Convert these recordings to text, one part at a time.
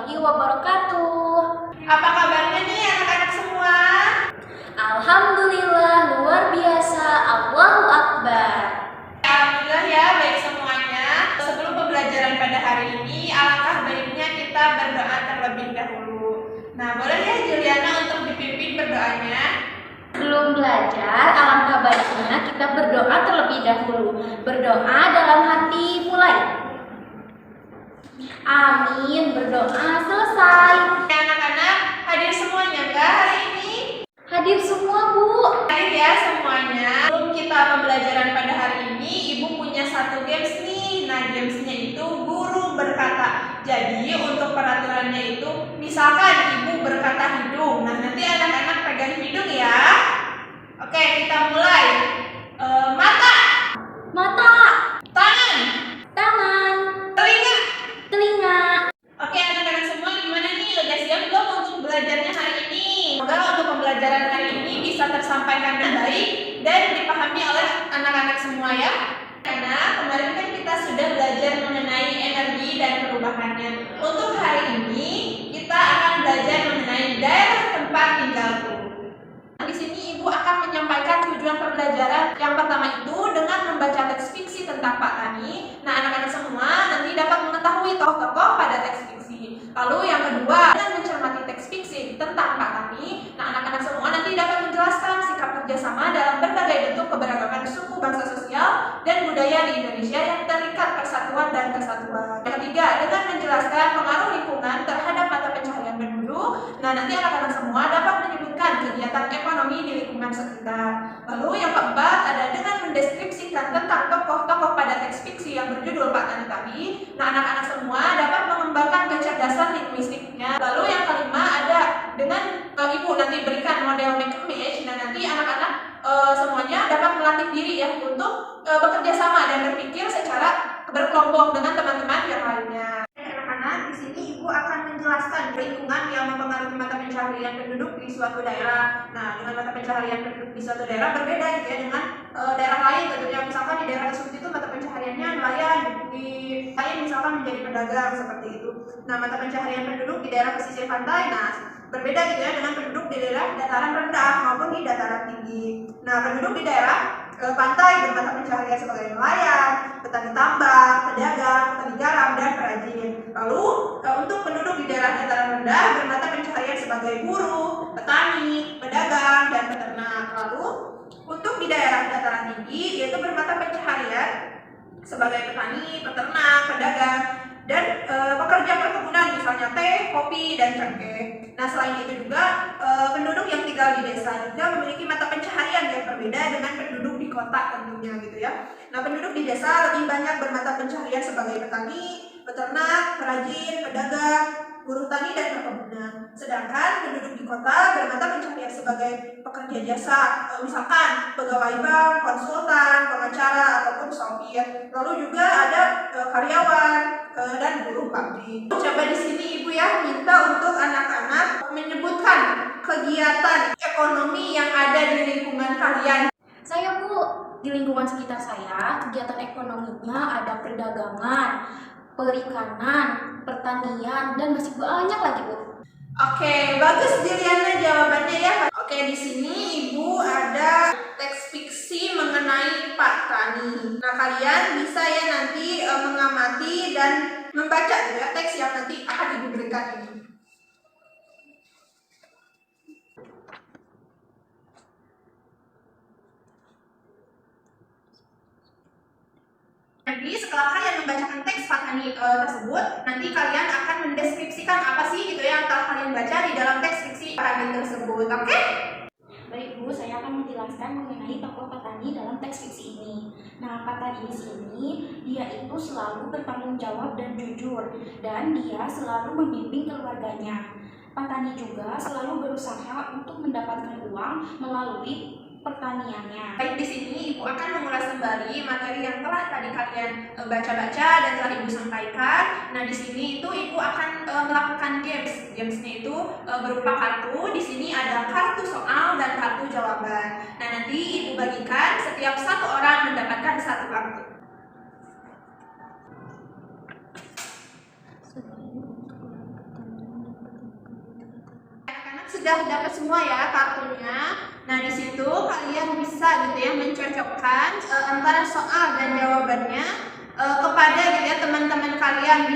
warahmatullahi wabarakatuh. Apa kabarnya nih anak-anak semua? Alhamdulillah, luar biasa. Allahu Akbar. Alhamdulillah ya, baik semuanya. Sebelum pembelajaran pada hari ini, alangkah baiknya kita berdoa terlebih dahulu. Nah, boleh ya Juliana untuk dipimpin berdoanya? Sebelum belajar, alangkah baiknya kita berdoa terlebih dahulu. Berdoa dalam hati, mulai. Amin, berdoa selesai. Anak-anak, hadir semuanya nggak hari ini? Hadir semua, Bu. Hadir ya semuanya. Sebelum kita pembelajaran pada hari ini, Ibu punya satu games nih. Nah, gamesnya itu guru berkata. Jadi untuk peraturannya itu, misalkan Ibu berkata hidung. Nah, nanti anak-anak pegang hidung ya. Oke, kita mulai. Mata. Mata. Tangan. Tangan. Telinga. Telinga. Oke, anak-anak semua gimana nih? Udah siap belum untuk belajarnya hari ini? Semoga untuk pembelajaran hari ini bisa tersampaikan dengan baik dan dipahami oleh anak-anak semua ya. Karena kemarin kan kita sudah belajar mengenai energi dan perubahannya. Untuk hari ini kita akan belajar mengenai daerah tempat tinggalku. Di sini Ibu akan menyampaikan tujuan pembelajaran. Yang pertama itu dengan membaca teks fiksi tentang Pak Tani. Nah, anak-anak semua nanti dapat mengetahui tokoh-tokoh pada teks fiksi. Lalu yang kedua, dengan mencermati teks fiksi tentang Pak Tani. Nah, anak-anak semua nanti dapat menjelaskan sikap kerjasama dalam berbagai bentuk keberagaman suku, bangsa, sosial, dan budaya di Indonesia yang terikat persatuan dan kesatuan. Yang ketiga, dengan menjelaskan pengaruh lingkungan terhadap mata pencaharian penduduk. Nah, nanti anak-anak semua dapat menyebutkan kegiatan ekonomi di lingkungan sekitar. Lalu yang keempat ada dengan mendeskripsikan tentang tokoh-tokoh pada teks fiksi yang berjudul Pak Tani tadi. Nah, anak-anak semua dapat mengembangkan kecerdasan linguistiknya. Lalu yang kelima ada dengan Ibu nanti berikan model make a match. Nah, nanti anak-anak semuanya dapat melatih diri ya untuk bekerja sama dan berpikir secara berkelompok dengan teman-teman yang lainnya. Anak-anak, di sini Ibu akan menjelaskan lingkungan yang mempengaruhi mata pencaharian penduduk di suatu daerah. Nah, dengan mata pencaharian penduduk di suatu daerah berbeda gitu ya dengan daerah lain tentunya. Misalkan di daerah tersebut itu mata pencahariannya nelayan, di lain misalkan menjadi pedagang seperti itu. Nah, mata pencaharian penduduk di daerah pesisir pantai, nah berbeda gitu ya dengan penduduk di daerah dataran rendah maupun di dataran tinggi. Nah, penduduk di daerah pantai bermata pencaharian sebagai nelayan, petani tambang, pedagang, petani garam, dan perajin. Lalu untuk penduduk di daerah dataran rendah bermata pencaharian sebagai buruh, petani, pedagang, dan peternak. Lalu untuk di daerah dataran tinggi yaitu bermata pencaharian sebagai petani, peternak, pedagang, dan pekerja perkebunan misalnya teh, kopi, dan cengkeh. Nah, selain itu juga penduduk yang tinggal di desa juga memiliki mata pencaharian yang berbeda dengan penduduk di kota tentunya gitu ya. Nah, penduduk di desa lebih banyak bermata pencaharian sebagai petani, peternak, perajin, pedagang, buruh tani, dan perkebunan. Sedangkan penduduk di kota bermata pencaharian sebagai pekerja jasa, misalkan pegawai bank, konsultan, pengacara, ataupun sopir. Lalu juga ada karyawan dan buruh pabrik. Coba di sini Ibu ya minta untuk anak-anak menyebutkan kegiatan ekonomi yang ada di lingkungan kalian. Saya, Bu, di lingkungan sekitar saya, kegiatan ekonominya ada perdagangan, perikanan, pertanian, dan masih banyak lagi, Bu. Oke, bagus Juliana jawabannya ya. Oke, di sini Ibu ada teks fiksi mengenai Pak Tani. Nah, kalian bisa ya nanti mengamati dan membaca ya teks yang nanti akan Ibu berikan ini. Jadi setelah kalian membacakan teks Pak Tani tersebut, nanti kalian akan mendeskripsikan apa sih gitu yang telah kalian baca di dalam teks fiksi Pak Tani tersebut. Oke? Baik, Bu, saya akan menjelaskan mengenai tokoh Pak Tani dalam teks fiksi ini. Nah, Pak Tani di sini, dia itu selalu bertanggung jawab dan jujur, dan dia selalu membimbing keluarganya. Pak Tani juga selalu berusaha untuk mendapatkan uang melalui pertaniannya. Baik, di sini Ibu akan mengulas kembali materi yang telah tadi kalian baca-baca dan telah Ibu sampaikan. Nah, di sini itu Ibu akan melakukan games. Gamesnya itu berupa kartu. Di sini ada kartu soal dan kartu jawaban. Nah, nanti Ibu bagikan setiap satu orang mendapatkan satu kartu. sudah dapat semua ya kartunya. Nah, di situ kalian bisa gitu ya mencocokkan antara soal dan jawabannya kepada gitu ya teman-teman kalian.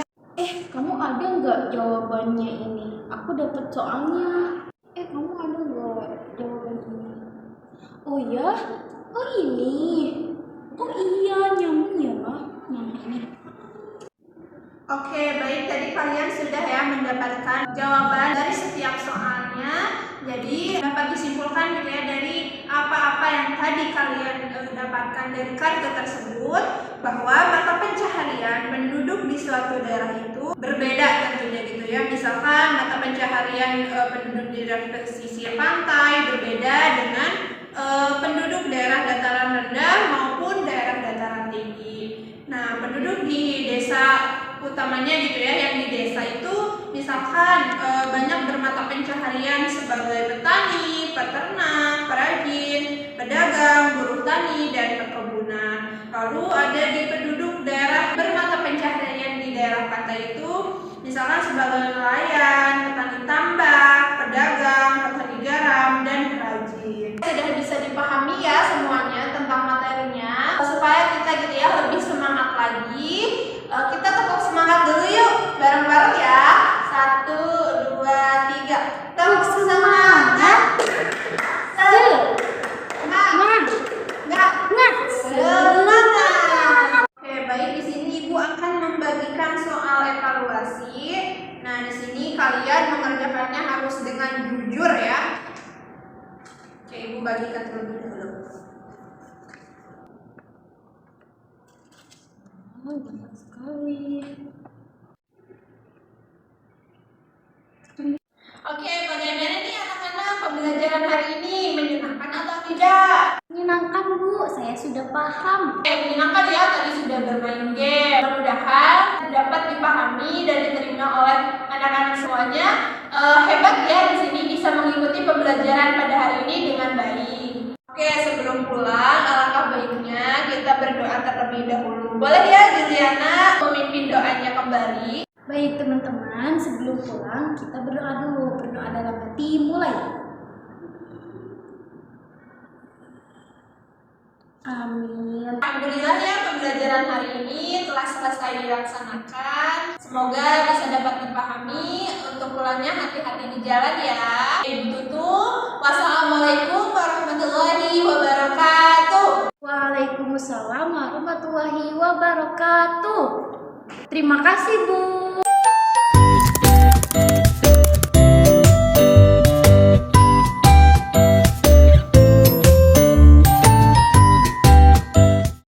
Kamu ada nggak jawabannya ini? Aku dapat soalnya. Kamu ada nggak jawaban ini? Oh ya? Oh ini? Oh iya, nyamuk ya? Nyamuk ini. Oke, baik, tadi kalian sudah ya mendapatkan jawaban dari setiap soalnya. Jadi dapat disimpulkan gitu ya dari apa-apa yang tadi kalian dapatkan dari kartu tersebut, bahwa mata pencaharian penduduk di suatu daerah itu berbeda tentunya gitu ya. Misalkan mata pencaharian penduduk di daerah pesisir pantai berbeda dengan penduduk daerah dataran rendah maupun daerah dataran tinggi. Nah, penduduk di desa utamanya gitu ya, yang di desa itu misalkan banyak bermata pencaharian sebagai petani, peternak, perajin, pedagang, buruh tani, dan perkebunan. Lalu ada di penduduk daerah bermata pencaharian di daerah pantai itu misalkan sebagai nelayan, petani tambak, pedagang, petani garam, dan perajin. Sudah bisa dipahami ya semuanya tentang materinya, supaya kita gitu ya lebih semangat lagi. Kita tetap semangat dulu yuk, bareng-bareng ya. 1, 2, 3. Tetap semangat. Semangat. Oke, baik, di sini Ibu akan membagikan soal evaluasi. Nah, di sini kalian mengerjakannya harus dengan jujur ya. Oke, Ibu bagikan terlebih dahulu. Banyak sekali. Oke, bagaimana nih anak-anak pembelajaran hari ini? Menyenangkan atau tidak? Menyenangkan, Bu. Saya sudah paham. Menyenangkan ya, tadi sudah bermain game. Mudah-mudahan dapat dipahami dan diterima oleh anak-anak semuanya. Hebat ya, di sini bisa mengikuti pembelajaran pada hari ini dengan baik. Oke, sebelum pulang, alangkah baiknya kita berdoa terlebih dahulu. Boleh ya, Juliana memimpin doanya kembali. Baik teman-teman, sebelum pulang kita berdoa dulu. Berdoa dalam hati, mulai. Amin. Alhamdulillah ya, pembelajaran hari ini telah selesai dilaksanakan. Semoga bisa dapat dipahami. Untuk pulangnya hati-hati di jalan ya. Ibu tutup. Wassalamualaikum warahmatullahi wabarakatuh. Waalaikumsalam warahmatullahi wabarakatuh. Terima kasih, Bu.